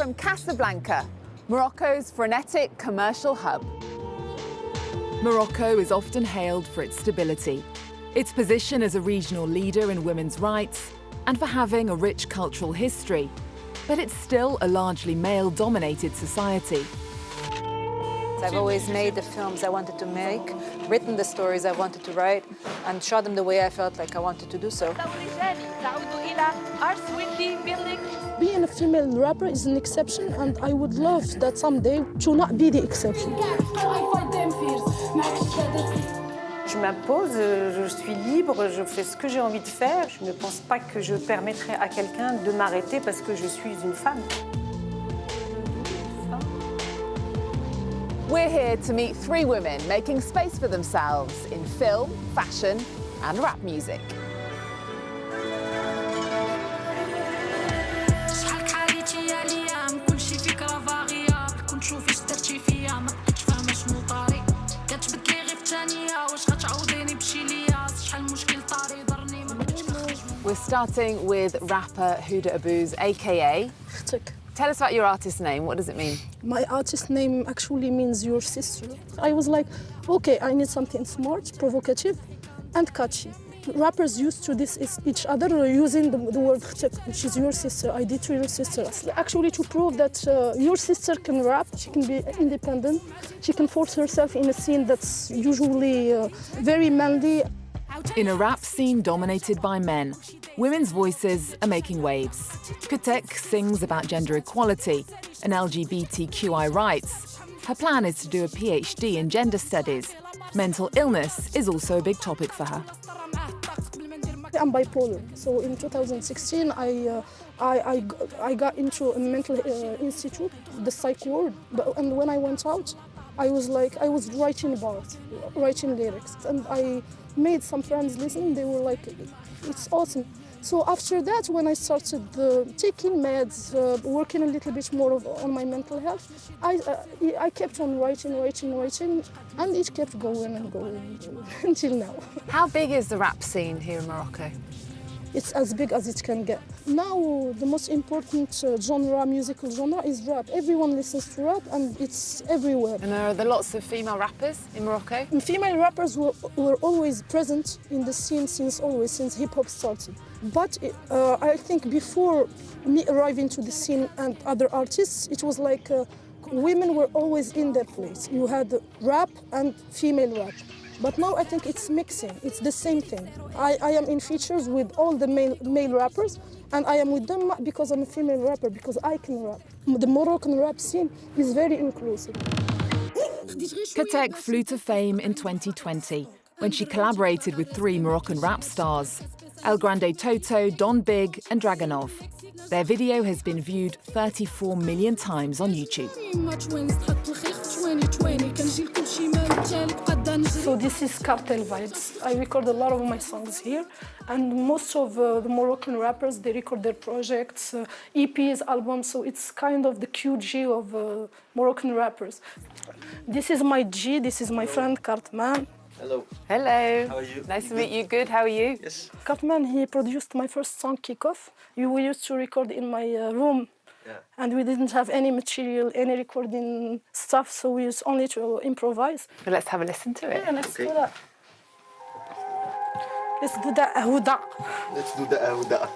from Casablanca, Morocco's frenetic commercial hub. Morocco is often hailed for its stability, its position as a regional leader in women's rights, and for having a rich cultural history. But it's still a largely male-dominated society. I've always made the films I wanted to make, written the stories I wanted to write, and shot them the way I felt like I wanted to do so. Being a female rapper is an exception, and I would love that someday to not be the exception. Je m'impose, je suis libre, je fais ce que j'ai envie de faire. Je ne pense pas que je permettrai à quelqu'un de m'arrêter parce que je suis une femme. We're here to meet three women making space for themselves in film, fashion, and rap music. We're starting with rapper Huda Taboos, aka. Tell us about your artist name. What does it mean? My artist name actually means your sister. I was like, okay, I need something smart, provocative, and catchy. Rappers used to this each other using the word which is your sister. I did to your sister. Actually, to prove that your sister can rap, she can be independent, she can force herself in a scene that's usually very manly. In a rap scene dominated by men, women's voices are making waves. Katek sings about gender equality and LGBTQI rights. Her plan is to do a PhD in gender studies. Mental illness is also a big topic for her. I'm bipolar, so in 2016 I got into a mental institute, the psych ward, and when I went out, I was writing bars, writing lyrics, and I made some friends listen. They were like, it's awesome. So after that, when I started taking meds, working a little bit more on my mental health, I kept on writing, and it kept going and going until now. How big is the rap scene here in Morocco? It's as big as it can get. Now, the most important musical genre is rap. Everyone listens to rap, and it's everywhere. And are there lots of female rappers in Morocco? And female rappers were always present in the scene since hip-hop started. But I think before me arriving to the scene and other artists, it was like women were always in their place. You had rap and female rap. But now I think it's mixing, it's the same thing. I am in features with all the male rappers, and I am with them not because I'm a female rapper, because I can rap. The Moroccan rap scene is very inclusive. Katek flew to fame in 2020 when she collaborated with three Moroccan rap stars, El Grande Toto, Don Big and Dragonov. Their video has been viewed 34 million times on YouTube. So this is cartel vibes. I record a lot of my songs here, and most of the Moroccan rappers, they record their projects, EPs, albums, so it's kind of the QG of Moroccan rappers. This is my G, this is my friend Cartman. Hello. Hello. How are you? Nice to meet you. Good. How are you? Yes. Cartman, he produced my first song, Kick Off. We used to record in my room. Yeah. And we didn't have any material, any recording stuff, so we used only to improvise. Well, let's have a listen to it. Yeah, let's do that. Let's do that, Huda. Let's do the Huda.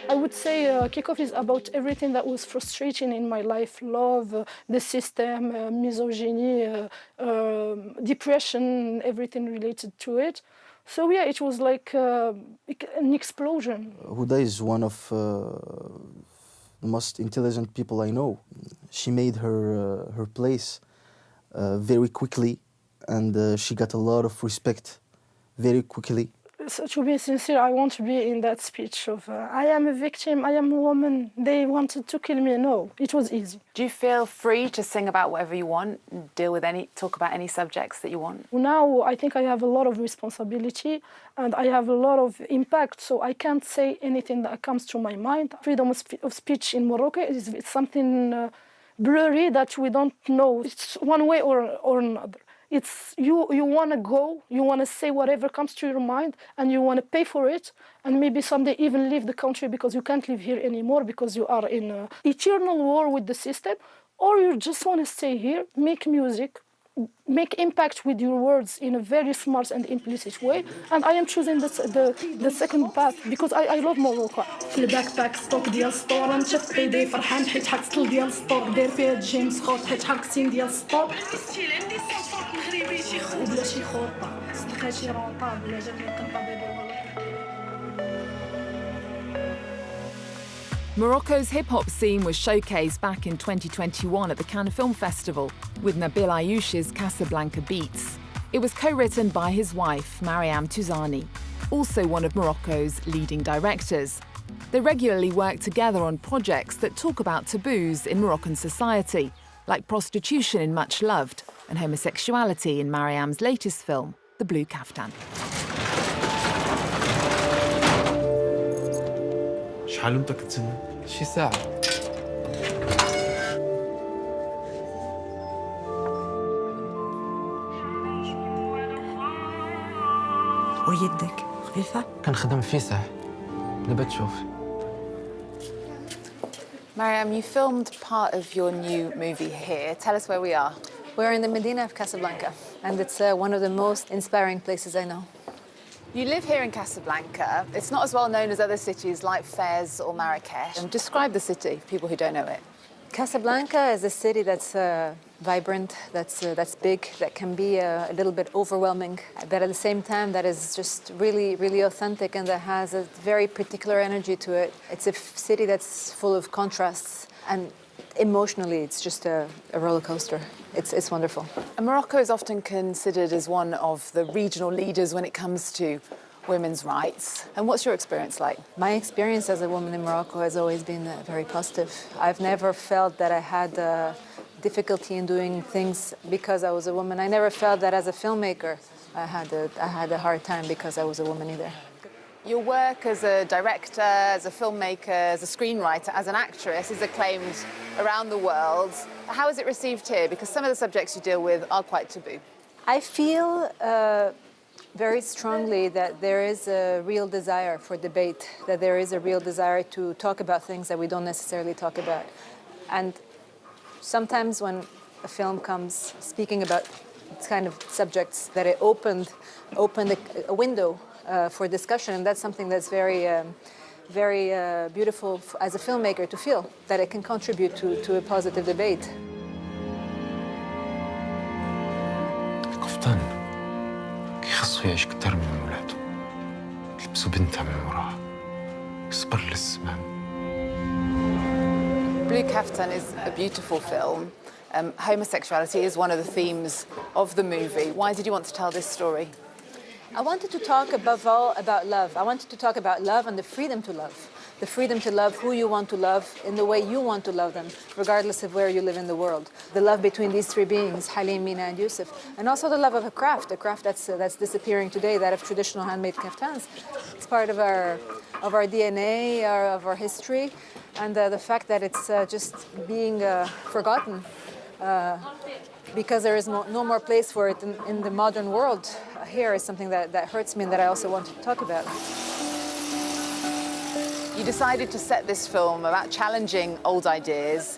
I would say Kickoff is about everything that was frustrating in my life: love, the system, misogyny, depression, everything related to it. So yeah, it was like an explosion. Huda is one of the most intelligent people I know. She made her place very quickly, and she got a lot of respect very quickly. So to be sincere, I want to be in that speech of I am a victim, I am a woman, they wanted to kill me. No, it was easy. Do you feel free to sing about whatever you want, and talk about any subjects that you want? Now I think I have a lot of responsibility and I have a lot of impact, so I can't say anything that comes to my mind. Freedom of speech in Morocco is something blurry that we don't know. It's one way or another. It's you want to go, you want to say whatever comes to your mind, and you want to pay for it, and maybe someday even leave the country because you can't live here anymore because you are in an eternal war with the system, or you just want to stay here, make music, make impact with your words in a very smart and implicit way. And I am choosing the second path because I love Morocco. في الباك ستوك ديال سطور نشف ايدي فرحان حيت حك ستل ديال سطور داير فيها جيمس خوت حيت حك سين ديال سطور وبلا شي خطة صدقها شي رونطا بلا جا كنقى بيبي. Morocco's hip-hop scene was showcased back in 2021 at the Cannes Film Festival with Nabil Ayouch's Casablanca beats. It was co-written by his wife, Mariam Touzani, also one of Morocco's leading directors. They regularly work together on projects that talk about taboos in Moroccan society, like prostitution in Much Loved and homosexuality in Mariam's latest film, The Blue Kaftan. شحال انت كتسنى؟ شي ساعة. ويدك خفيفة؟ كنخدم فيسع. دابا تشوف. Mariam, you filmed part of your new movie here. Tell us where we are. We're in the Medina of Casablanca, and it's one of the most inspiring places I know. You live here in Casablanca. It's not as well known as other cities like Fez or Marrakesh. Describe the city for people who don't know it. Casablanca is a city that's vibrant, that's big, that can be a little bit overwhelming, but at the same time that is just really, really authentic and that has a very particular energy to it. It's a city that's full of contrasts, and emotionally it's just a roller coaster. It's wonderful. And Morocco is often considered as one of the regional leaders when it comes to women's rights. And what's your experience like? My experience as a woman in Morocco has always been very positive. I've never felt that I had difficulty in doing things because I was a woman. I never felt that as a filmmaker I had a hard time because I was a woman either. Your work as a director, as a filmmaker, as a screenwriter, as an actress is acclaimed around the world. How is it received here? Because some of the subjects you deal with are quite taboo. I feel very strongly that there is a real desire for debate, that there is a real desire to talk about things that we don't necessarily talk about. And sometimes when a film comes speaking about kind of subjects, that it opened a window for discussion, and that's something that's very beautiful as a filmmaker to feel, that it can contribute to a positive debate. القفطان كيخصو يعيش كتر من ولادو تلبسو بنتها من وراه يصبر للزمان. Blue Kaftan is a beautiful film. Homosexuality is one of the themes of the movie. Why did you want to tell this story? I wanted to talk above all about love. I wanted to talk about love and the freedom to love. The freedom to love who you want to love in the way you want to love them, regardless of where you live in the world. The love between these three beings, Halim, Mina, and Yusuf. And also the love of a craft that's disappearing today, that of traditional handmade kaftans. It's part of our DNA, of our history, and the fact that it's just being forgotten because there is no more place for it in the modern world. Here is something that hurts me and that I also wanted to talk about. You decided to set this film about challenging old ideas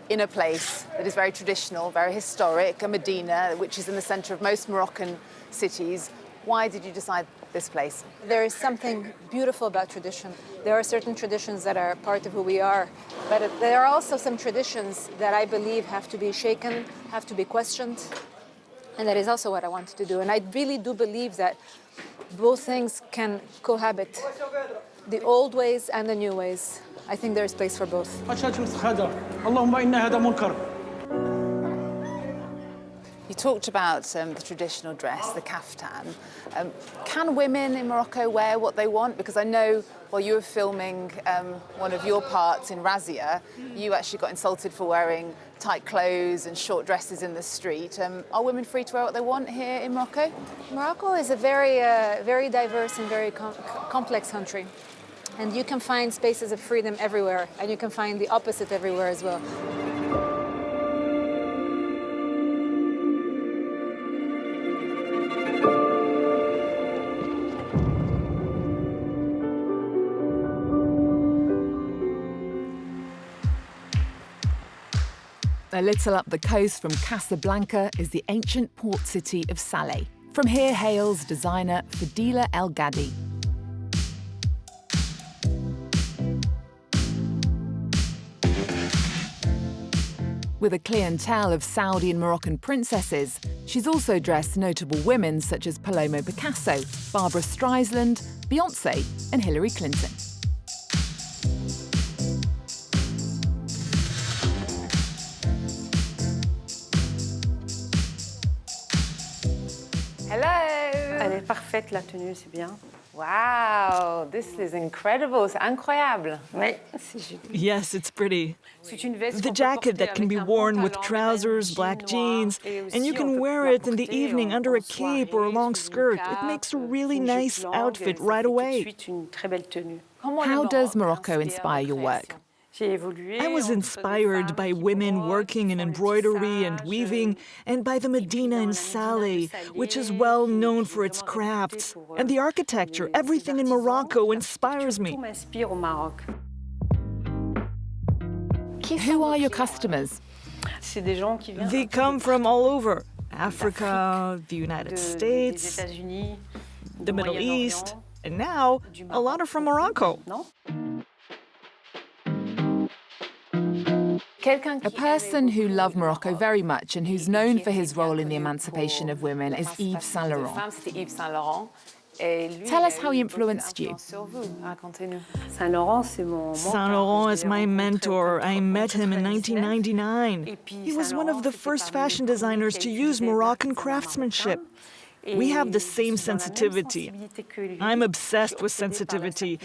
in a place that is very traditional, very historic, a Medina, which is in the center of most Moroccan cities. Why did you decide this place? There is something beautiful about tradition. There are certain traditions that are part of who we are, but there are also some traditions that I believe have to be shaken, have to be questioned, and that is also what I wanted to do. And I really do believe that both things can cohabit, the old ways and the new ways. I think there is place for both. You talked about the traditional dress, the kaftan. Can women in Morocco wear what they want? Because I know while you were filming one of your parts in Razia, you actually got insulted for wearing tight clothes and short dresses in the street. Are women free to wear what they want here in Morocco? Morocco is a very diverse and very complex country. And you can find spaces of freedom everywhere, and you can find the opposite everywhere as well. A little up the coast from Casablanca is the ancient port city of Salé. From here hails designer Fadila El Gadi. With a clientele of Saudi and Moroccan princesses, she's also dressed notable women such as Paloma Picasso, Barbara Streisand, Beyoncé and Hillary Clinton. Hello! Elle est parfaite, la tenue, c'est bien. Wow, this is incredible, c'est incroyable. Oui, c'est joli. Yes, it's pretty. The jacket that can be worn with trousers, black jeans, and you can wear it in the evening under a cape or a long skirt. It makes a really nice outfit right away. How does Morocco inspire your work? I was inspired by women working in embroidery and weaving, and by the Medina in Salé, which is well known for its crafts. And the architecture, everything in Morocco inspires me. Who are your customers? They come from all over: Africa, the United States, the Middle East, and now a lot are from Morocco. A person who loved Morocco very much and who's known for his role in the emancipation of women is Yves Saint Laurent. Tell us how he influenced you. Saint Laurent is my mentor. I met him in 1999. He was one of the first fashion designers to use Moroccan craftsmanship. We have the same sensitivity. I'm obsessed with sensitivity,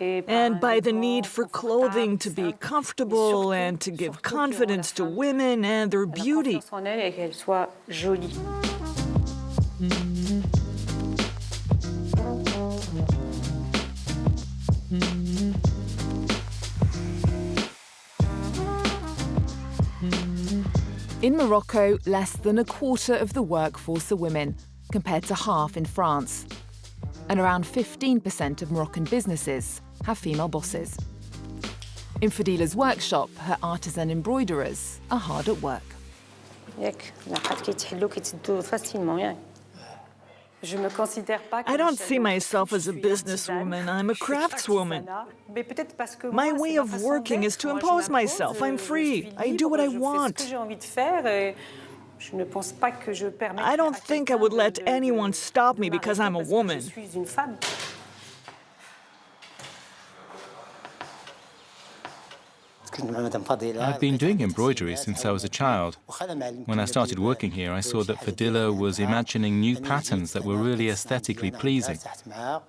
and by the need for clothing to be comfortable and to give confidence to women and their beauty. In Morocco, less than a quarter of the workforce are women, compared to half in France. And around 15% of Moroccan businesses have female bosses. In Fadila's workshop, her artisan embroiderers are hard at work. I don't see myself as a businesswoman. I'm a craftswoman. My way of working is to impose myself. I'm free. I do what I want. I don't think I would let anyone stop me because I'm a woman. I've been doing embroidery since I was a child. When I started working here, I saw that Fadila was imagining new patterns that were really aesthetically pleasing. I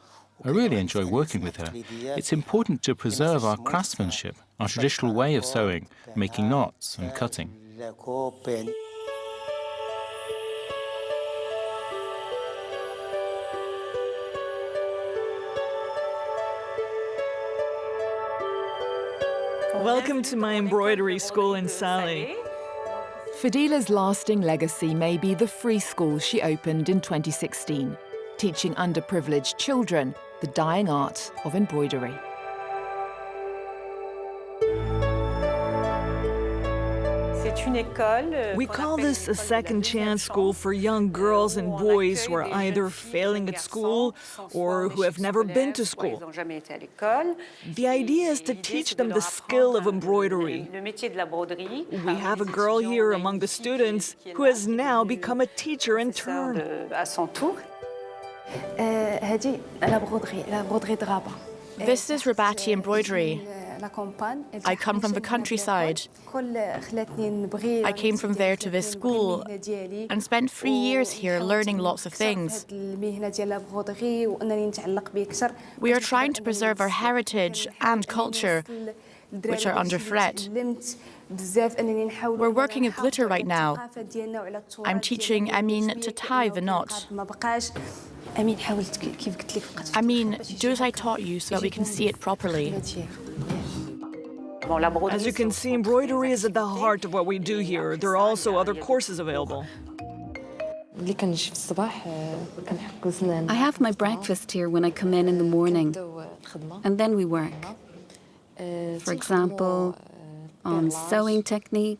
really enjoy working with her. It's important to preserve our craftsmanship, our traditional way of sewing, making knots and cutting. Welcome to my embroidery school in Salé. Fadila's lasting legacy may be the free school she opened in 2016, teaching underprivileged children the dying art of embroidery. We call this a second chance school for young girls and boys who are either failing at school or who have never been to school. The idea is to teach them the skill of embroidery. We have a girl here among the students who has now become a teacher in turn. This is Rabati embroidery. I come from the countryside. I came from there to this school and spent 3 years here learning lots of things. We are trying to preserve our heritage and culture, which are under threat. We're working with glitter right now. I'm teaching Amin to tie the knot. Amin, do as I taught you so that we can see it properly. As you can see, embroidery is at the heart of what we do here. There are also other courses available. I have my breakfast here when I come in the morning, and then we work. For example, on sewing technique,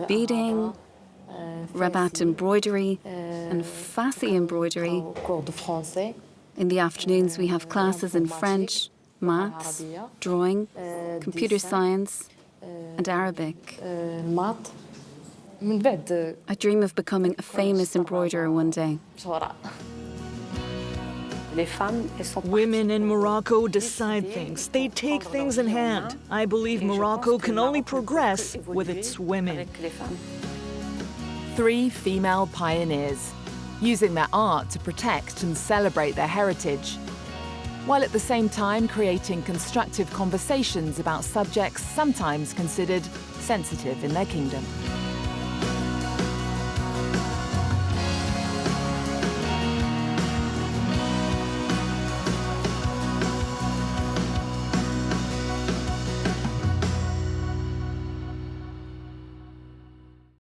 beading, rabat embroidery, and fassi embroidery. In the afternoons, we have classes in French, maths, drawing, computer science, and Arabic. I dream of becoming a famous embroiderer one day. Women in Morocco decide things. They take things in hand. I believe Morocco can only progress with its women. 3 female pioneers, using their art to protect and celebrate their heritage, while at the same time creating constructive conversations about subjects sometimes considered sensitive in their kingdom.